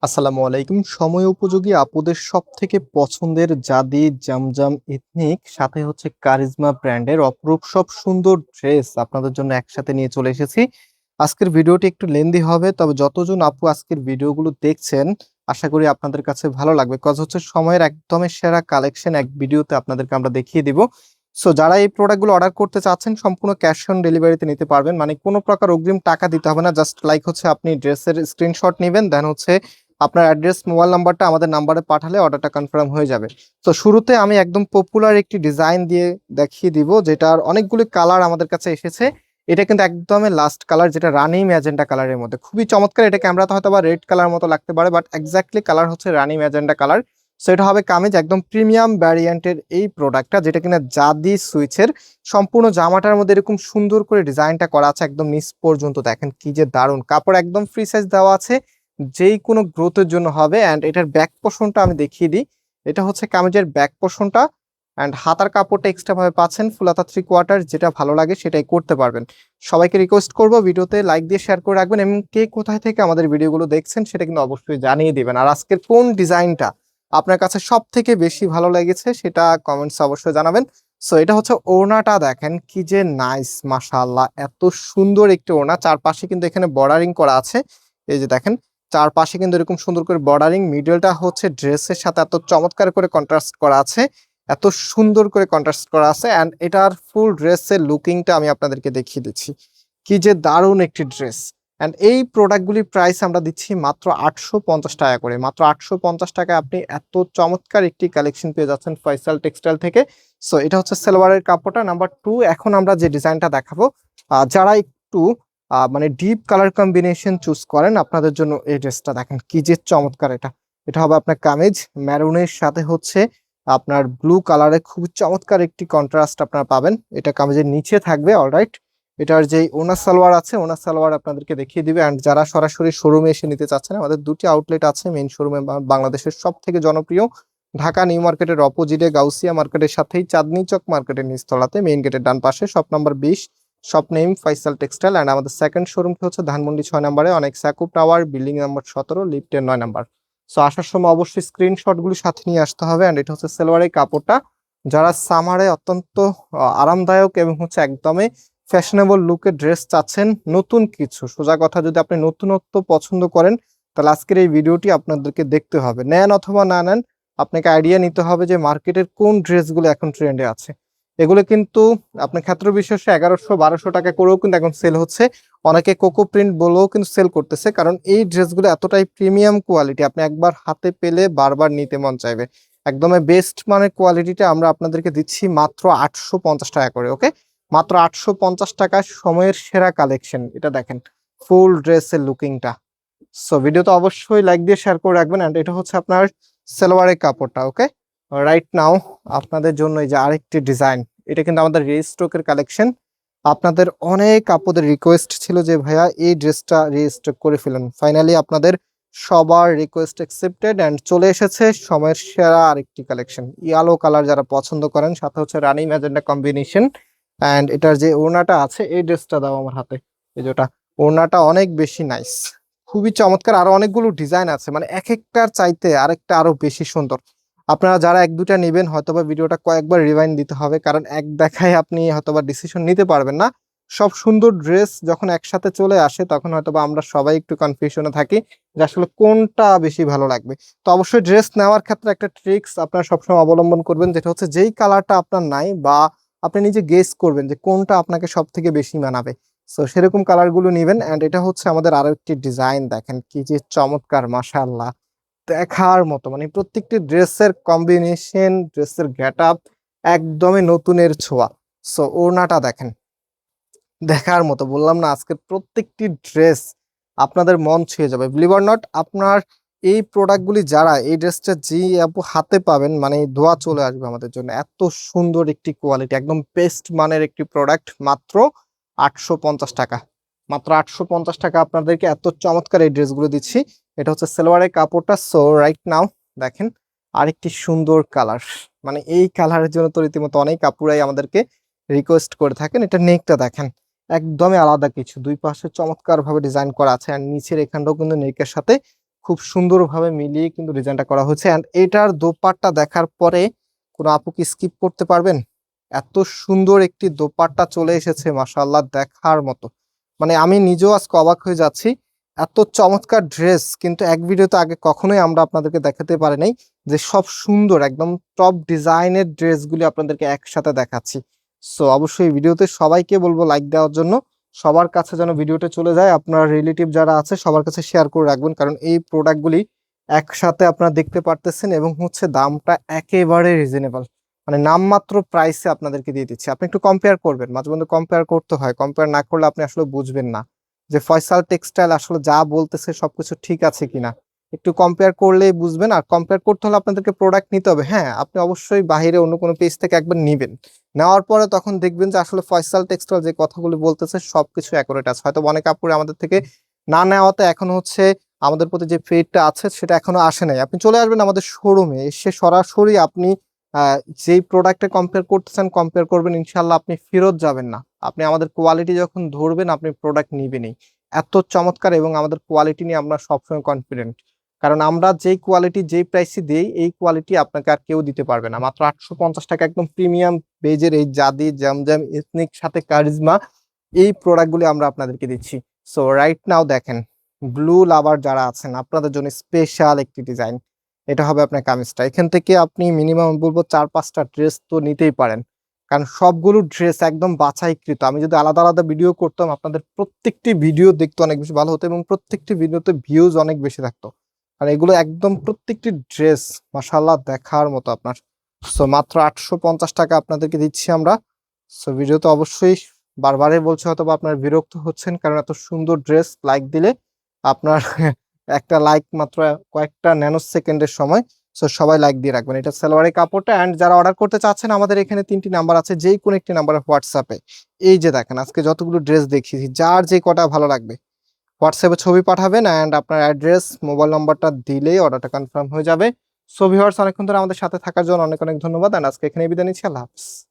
আসসালামু আলাইকুম। সময় উপযোগী আপুদের সব থেকে পছন্দের জাদি জামজাম এথনিক সাথে হচ্ছে কারিজমা ব্র্যান্ডের অপরূপ সব সুন্দর ড্রেস আপনাদের জন্য একসাথে নিয়ে চলে এসেছি। আজকের ভিডিওটি একটু লেন্দি হবে, তবে যতজন আপু আজকের ভিডিওগুলো দেখছেন আশা করি আপনাদের কাছে ভালো লাগবে, কজ হচ্ছে সময়ের একদমই সেরা কালেকশন এক ভিডিওতে আপনাদেরকে আমরা দেখিয়ে দিব। সো যারা এই প্রোডাক্টগুলো অর্ডার করতে চাচ্ছেন সম্পূর্ণ ক্যাশ অন ডেলিভারিতে নিতে পারবেন, মানে কোনো প্রকার অগ্রিম টাকা দিতে হবে না। জাস্ট লাইক হচ্ছে আপনি ড্রেসের স্ক্রিনশট নেবেন, দেন হচ্ছে আপনার অ্যাড্রেস মোবাইল নাম্বারটা আমাদের নাম্বারে পাঠালে অর্ডারটা কনফার্ম হয়ে যাবে। তো শুরুতে আমি একদম পপুলার একটি ডিজাইন দিয়ে দেখিয়ে দিব, যেটার অনেকগুলি কালার আমাদের কাছে এসেছে। এটা কিন্তু একদমই লাস্ট কালার, যেটা রানি ম্যাজেন্টা কালারের মধ্যে খুবই চমৎকার। এটা ক্যামেরাতে হয়তো বা রেড কালার মতো লাগতে পারে, বাট এক্স্যাক্টলি কালার হচ্ছে রানি ম্যাজেন্টা কালার। সো এটা হবে কামিজ, একদম প্রিমিয়াম ভ্যারিয়েন্টের এই প্রোডাক্টটা, যেটা কিনা জাদি সুইচের। সম্পূর্ণ জামাটার মধ্যে এরকম সুন্দর করে ডিজাইনটা করা আছে একদম নিচ পর্যন্ত। দেখেন কি যে দারুণ, কাপড় একদম ফ্রি সাইজ দেওয়া আছে, যেই কোনো গ্রোথের জন্য হবে। অ্যান্ড এটার ব্যাক পোর্শনটা আমি দেখিয়ে দিই। এটা হচ্ছে কামিজের ব্যাক পোর্শনটা। অ্যান্ড হাতার কাপড়টা এক্সট্রা ভাবে পাচ্ছেন, ফুল হাতা 3/4, যেটা ভালো লাগে সেটাই করতে পারবেন। সবাইকে রিকোয়েস্ট করবো ভিডিওতে লাইক দিয়ে শেয়ার করে রাখবেন, এবং কে কোথায় থেকে আমাদের ভিডিওগুলো দেখছেন সেটা কিন্তু অবশ্যই জানিয়ে দিবেন। আর আজকের কোন ডিজাইনটা আপনার কাছে সব থেকে বেশি ভালো লেগেছে সেটা কমেন্টস অবশ্যই জানাবেন। সো এটা হচ্ছে ওড়নাটা, দেখেন কি যে নাইস, মাশাআল্লাহ এত সুন্দর একটি ওড়না। চারপাশে কিন্তু এখানে বর্ডারিং করা আছে, এই যে দেখেন চারপাশে কিন্তু এরকম সুন্দর করে বর্ডারিং। মিডলটা হচ্ছে ড্রেসের সাথে এত চমৎকার করে কন্ট্রাস্ট করা আছে, এত সুন্দর করে কন্ট্রাস্ট করা আছে। অ্যান্ড এটার ফুল ড্রেসের লুকিংটা আমি আপনাদেরকে দেখিয়ে দিচ্ছি, কি যে দারুণ একটি ড্রেস। অ্যান্ড এই প্রোডাক্টগুলির প্রাইস আমরা দিচ্ছি মাত্র 850 টাকা করে। মাত্র 850 টাকায় আপনি এত চমৎকার একটি কালেকশন পেয়ে যাচ্ছেন ফয়সাল টেক্সটাইল থেকে। সো এটা হচ্ছে সালোয়ারের কাপড়টা নাম্বার 2। এখন আমরা যে ডিজাইনটা দেখাবো, যারা একটু মানে ডিপ কালার কম্বিনেশন চুজ করেন আপনাদের জন্য এই ড্রেসটা দেখেন কি যে চমৎকার। এটা এটা হবে আপনার কামিজ, ম্যারুনের সাথে হচ্ছে আপনার ব্লু কালারে খুব চমৎকার একটি কন্ট্রাস্ট আপনারা পাবেন। এটা কামিজের নিচে থাকবে, অলরাইট। এটার যেই ওনার সালোয়ার আছে, ওনার সালোয়ার আপনাদেরকে দেখিয়ে দিবে। অ্যান্ড যারা সরাসরি শোরুমে এসে নিতে চাচ্ছেন, আমাদের দুটি আউটলেট আছে মেইন শোরুমে, বাংলাদেশের সব থেকে জনপ্রিয় ঢাকা নিউ মার্কেটের অপোজিটে গাউসিয়া মার্কেটের সাথেই চাঁদনী চক মার্কেটের নিচতলাতে মেইন গেটের ডান পাশে shop number 20, shop name Faisal textile. And আমাদের সেকেন্ড শোরুমটি হচ্ছে ধানমন্ডি 6 নম্বরে, অনেক সাকুব টাওয়ার, বিল্ডিং নাম্বার 17, লিফটের 9 নাম্বার। সো আসার সময় অবশ্যই স্ক্রিনশট গুলো সাথে নিয়ে আসতে হবে। অ্যান্ড এটা হচ্ছে সালোয়ারের কাপড়টা, যারা সামারে অত্যন্ত আরামদায়ক এবং হচ্ছে একদমই ফ্যাশনেবল লুকের ড্রেস চাচ্ছেন, নতুন কিছু, সোজা কথা যদি আপনি নতুনত্ব পছন্দ করেন তাহলে আজকের এই ভিডিওটি আপনাদেরকে দেখতে হবে। নেন অথবা না নেন, আপনাকে আইডিয়া নিতে হবে যে মার্কেটের কোন ড্রেসগুলো এখন ট্রেন্ডে আছে। এগুলো কিন্তু আপনার ক্ষেত্র বিশেষে 1100-1200 টাকা করেও কিন্তু এখন সেল হচ্ছে। অনেকে কোকো প্রিন্ট বলেও কিন্তু সেল করতেছে, কারণ এই ড্রেসগুলো এতটাই প্রিমিয়াম কোয়ালিটি, আপনি একবার হাতে পেলে বারবার নিতে মন চাইবে। একদমই বেস্ট মানের কোয়ালিটিটা আমরা আপনাদেরকে দিচ্ছি মাত্র 850 টাকা করে। ওকে, মাত্র 850 টাকায় সময়ের সেরা কালেকশন। এটা দেখেন ফুল ড্রেসের লুকিংটা। সো ভিডিওতে অবশ্যই লাইক দিয়ে শেয়ার করে রাখবেন। এন্ড এটা হচ্ছে আপনার সালোয়ারের কাপড়টা। ওকে, রাইট নাও আপনাদের জন্য এই যে আরেকটি ডিজাইন, এটা কিন্তু আমাদের রিস্টকের কালেকশন। আপনাদের অনেক আপুদের রিকোয়েস্ট ছিল যে ভাইয়া এই ড্রেসটা রিস্টক করে ফেলুন। ফাইনালি আপনাদের সবার রিকোয়েস্ট অ্যাকসেপ্টেড অ্যান্ড চলে এসেছে সময়ের সেরা আরেকটি কালেকশন। ইয়েলো কালার যারা পছন্দ করেন, সাথে হচ্ছে রানি ম্যাজেন্টা কম্বিনেশন। অ্যান্ড এটার যে ওড়নাটা আছে, এই ড্রেসটা দাও আমার হাতে, এই যেটা ওড়নাটা অনেক বেশি নাইস, খুবই চমৎকার। আরো অনেকগুলো ডিজাইন আছে, মানে এক একটার চাইতে আরেকটা আরো বেশি সুন্দর। আপনারা যারা এক দুটা নেবেন হয়তোবা ভিডিওটা কয়েকবার রিভাইন্ড দিতে হবে, কারণ এক দেখায় আপনি হয়তোবা ডিসিশন নিতে পারবেন না। সব সুন্দর ড্রেস যখন একসাথে চলে আসে তখন হয়তোবা আমরা সবাই একটু কনফিউশনে থাকি যে আসলে কোনটা বেশি ভালো লাগবে। তো অবশ্যই ড্রেস নেওয়ার ক্ষেত্রে একটা ট্রিক্স আপনারা সবসময় অবলম্বন করবেন, যেটা হচ্ছে যেই কালারটা আপনার নাই বা আপনি নিজে গেস করবেন যে কোনটা আপনাকে সব থেকে বেশি মানাবে। সো সেরকম কালার গুলো নিবেন। এন্ড এটা হচ্ছে আমাদের আরো একটি ডিজাইন, দেখেন কি যে চমৎকার, মাশাআল্লাহ দেখার মতো। মানে প্রত্যেকটি ড্রেসের কম্বিনেশন, ড্রেসের গেট আপ একদমই নতুনের ছোঁয়া। সো ওড়নাটা দেখেন, দেখার মতো। বললাম না, আজকের প্রত্যেকটি ড্রেস আপনাদের মন ছুঁয়ে যাবে। বিলিভ অর নট, আপনার এই প্রোডাক্টগুলি যারা এই ড্রেসটা যে আপু হাতে পাবেন, মানে ধোয়া চলে আসবে আমাদের জন্য। এত সুন্দর একটি কোয়ালিটি, একদম বেস্ট মানের একটি প্রোডাক্ট, মাত্র 850 টাকা। মাত্র 850 টাকা আপনাদেরকে এত চমৎকার এই ড্রেসগুলো দিচ্ছি। এটা হচ্ছে সালোয়ারের কাপড়টা। সো রাইট নাও দেখেন আরেকটি সুন্দর কালার, মানে এই কালারের জন্য তো রীতিমতো অনেক আপুরাই আমাদেরকে রিকোয়েস্ট করে থাকেন। এটা নেকটা দেখেন একদমই আলাদা কিছু, দুই পাশে চমৎকার ভাবে ডিজাইন করা আছে। আর নিচের এখানটাও কিন্তু নেকের সাথে খুব সুন্দরভাবে মিলিয়ে কিন্তু ডিজাইনটা করা হয়েছে। অ্যান্ড এটার দোপাট্টা দেখার পরে কোনো আপু কি স্কিপ করতে পারবেন? এত সুন্দর একটি দোপাট্টা চলে এসেছে, মাশাআল্লাহ, দেখার মতো। মানে আমি নিজেও আজকে অবাক হয়ে যাচ্ছি, এত চমৎকার ড্রেস কিন্তু এক ভিডিওতে আগে কখনোই আমরা আপনাদেরকে দেখাতে পারি নাই, যে সব সুন্দর একদম টপ ডিজাইনের ড্রেসগুলি আপনাদেরকে একসাথে দেখাচ্ছি। সো অবশ্যই ভিডিওতে সবাইকে বলবো লাইক দেওয়ার জন্য, সবার কাছে যেন ভিডিওটা চলে যায়, আপনার রিলেটিভ যারা আছে সবার কাছে শেয়ার করে রাখবেন, কারণ এই প্রোডাক্টগুলি একসাথে আপনারা দেখতে পারতেছেন এবং হচ্ছে দামটা একেবারে রিজনেবল, মানে নামমাত্র প্রাইসে আপনাদেরকে দিয়ে দিচ্ছি। আপনি একটু কম্পেয়ার করবেন, মাঝে মধ্যে কম্পেয়ার করতে হয়, কম্পেয়ার না করলে আপনি আসলে বুঝবেন না যে ফয়সাল টেক্সটাইল আসলে যা বলতেছে সবকিছু ঠিক আছে কিনা। একটু কম্পেয়ার করলেই বুঝবেন। আর কম্পেয়ার করতে হলে আপনাদেরকে প্রোডাক্ট নিতে হবে। হ্যাঁ, আপনি অবশ্যই বাইরে অন্য কোনো পেজ থেকে একবার নিবেন, নেওয়ার পরে তখন দেখবেন যে আসলে ফয়সাল টেক্সটাইল যে কথাগুলো বলতেছে সবকিছু অ্যাকুরেট আছে। হয়তো অনেক আপুরে আমাদের থেকে না নেওয়াতে এখন হচ্ছে আমাদের প্রতি যে ফেডটা আছে সেটা এখনো আসে নাই। আপনি চলে আসবেন আমাদের শোরুমে, এসে সরাসরি আপনি যেই প্রোডাক্টে কম্পেয়ার করতেছেন কম্পেয়ার করবেন, ইনশাল্লাহ আপনি ফেরত যাবেন না। আপনি আমাদের কোয়ালিটি যখন ধরবেন আপনি প্রোডাক্ট নিবেনই। এত চমৎকার, এবং আমাদের কোয়ালিটি নিয়ে আমরা সবসময় কনফিডেন্ট, কারণ আমরা যেই কোয়ালিটি যেই প্রাইসে দিই এই কোয়ালিটি আপনাকে আর কেউ দিতে পারবে না। মাত্র 850 টাকা একদম প্রিমিয়াম বেজের এই জাদি জামজাম এথনিক সাথে কারিজমা এই প্রোডাক্টগুলি আমরা আপনাদেরকে দিচ্ছি। সো রাইট নাও দেখেন, ব্লু লাভার যারা আছেন আপনাদের জন্য স্পেশাল একটি ডিজাইন। এটা হবে আপনার কামিজটা। এখান থেকে আপনি মিনিমাম বলবো 4-5টা ড্রেস তো নিতেই পারেন, কারণ সবগুলো ড্রেস একদম বাছাইকৃত। আমি যদি আলাদা আলাদা ভিডিও করতাম আপনাদের প্রত্যেকটি ভিডিও দেখতে অনেক বেশি ভালো হতো এবং প্রত্যেকটি ভিডিওতে ভিউজ অনেক বেশি থাকতো। আর এগুলো একদম প্রত্যেকটি ড্রেস মাশাআল্লাহ দেখার মতো আপনার। সো মাত্র 850 টাকা আপনাদেরকে দিচ্ছি আমরা। সো ভিডিওতে অবশ্যই বারবারই বলছি, হয়তো বা আপনার বিরক্ত হচ্ছেন, কারণ এত সুন্দর ড্রেস লাইক দিলে আপনার একটা লাইক মাত্র কয়েকটা ন্যানো সেকেন্ডের সময়। সো সবাই লাইক দিয়ে রাখবেন। এটা সালোয়ারের কাপড়টা। অ্যান্ড যারা অর্ডার করতে চাচ্ছেন আমাদের এখানে 3টি নাম্বার আছে, যেই কোনো একটি নাম্বারে হোয়াটসঅ্যাপে এই যে দেখেন আজকে যতগুলো ড্রেস দেখিয়েছি যার যে কটা ভালো লাগবে হোয়াটসঅ্যাপে ছবি পাঠাবেন, অ্যান্ড আপনার অ্যাড্রেস মোবাইল নাম্বারটা দিলেই অর্ডারটা কনফার্ম হয়ে যাবে। সো ভিউয়ার্স, অনেকক্ষণ ধরে আমাদের সাথে থাকার জন্য অনেক অনেক ধন্যবাদ, অ্যান্ড আজকে এখানে বিদায় নিচ্ছি। আল্লাহ হাফেজ।